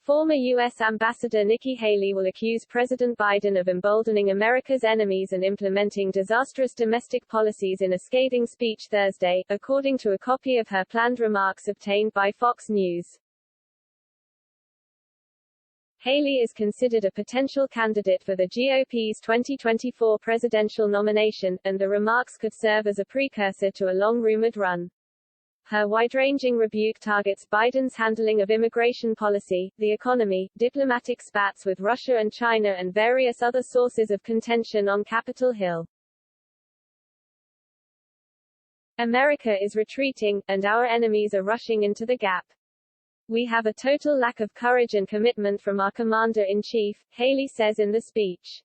Former U.S. Ambassador Nikki Haley will accuse President Biden of emboldening America's enemies and implementing disastrous domestic policies in a scathing speech Thursday, according to a copy of her planned remarks obtained by Fox News. Haley is considered a potential candidate for the GOP's 2024 presidential nomination, and the remarks could serve as a precursor to a long-rumored run. Her wide-ranging rebuke targets Biden's handling of immigration policy, the economy, diplomatic spats with Russia and China, and various other sources of contention on Capitol Hill. America is retreating, and our enemies are rushing into the gap. We have a total lack of courage and commitment from our commander-in-chief, Haley says in the speech.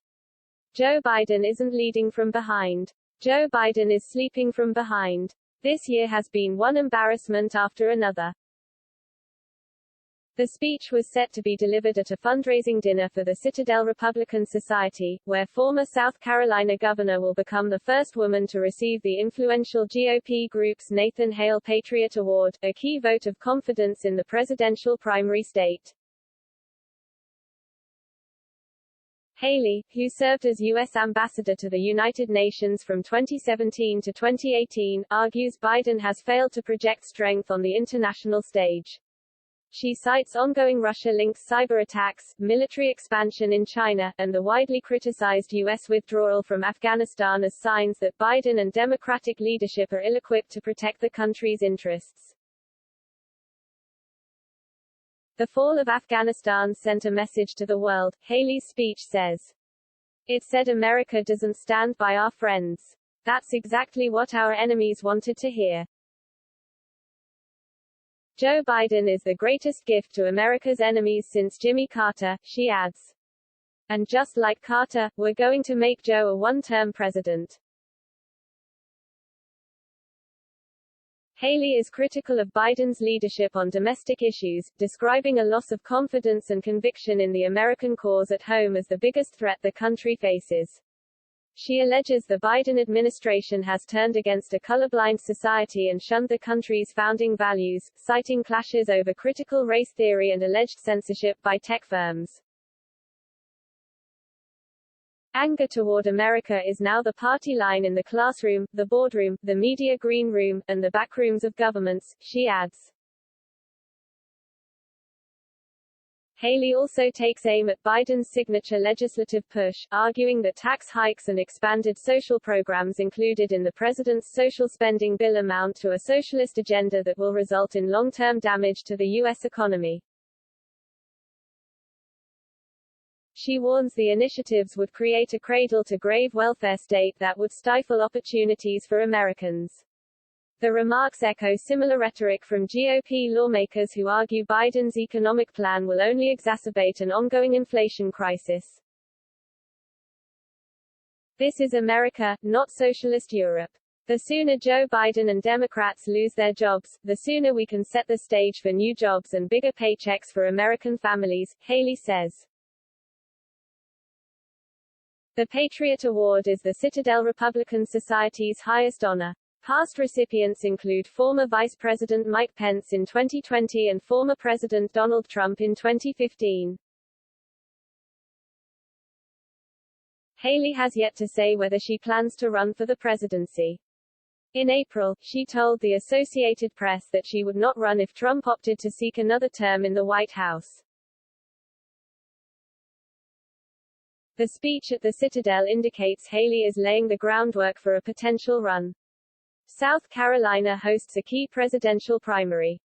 Joe Biden isn't leading from behind. Joe Biden is sleeping from behind. This year has been one embarrassment after another. The speech was set to be delivered at a fundraising dinner for the Citadel Republican Society, where former South Carolina governor will become the first woman to receive the influential GOP group's Nathan Hale Patriot Award, a key vote of confidence in the presidential primary state. Haley, who served as U.S. ambassador to the United Nations from 2017 to 2018, argues Biden has failed to project strength on the international stage. She cites ongoing Russia-linked cyber attacks, military expansion in China, and the widely criticized U.S. withdrawal from Afghanistan as signs that Biden and Democratic leadership are ill-equipped to protect the country's interests. The fall of Afghanistan sent a message to the world, Haley's speech says. It said America doesn't stand by our friends. That's exactly what our enemies wanted to hear. Joe Biden is the greatest gift to America's enemies since Jimmy Carter, she adds. And just like Carter, we're going to make Joe a one-term president. Haley is critical of Biden's leadership on domestic issues, describing a loss of confidence and conviction in the American cause at home as the biggest threat the country faces. She alleges the Biden administration has turned against a colorblind society and shunned the country's founding values, citing clashes over critical race theory and alleged censorship by tech firms. Anger toward America is now the party line in the classroom, the boardroom, the media green room, and the backrooms of governments, she adds. Haley also takes aim at Biden's signature legislative push, arguing that tax hikes and expanded social programs included in the president's social spending bill amount to a socialist agenda that will result in long-term damage to the U.S. economy. She warns the initiatives would create a cradle-to-grave welfare state that would stifle opportunities for Americans. The remarks echo similar rhetoric from GOP lawmakers who argue Biden's economic plan will only exacerbate an ongoing inflation crisis. This is America, not socialist Europe. The sooner Joe Biden and Democrats lose their jobs, the sooner we can set the stage for new jobs and bigger paychecks for American families, Haley says. The Patriot Award is the Citadel Republican Society's highest honor. Past recipients include former Vice President Mike Pence in 2020 and former President Donald Trump in 2015. Haley has yet to say whether she plans to run for the presidency. In April, she told the Associated Press that she would not run if Trump opted to seek another term in the White House. The speech at the Citadel indicates Haley is laying the groundwork for a potential run. South Carolina hosts a key presidential primary.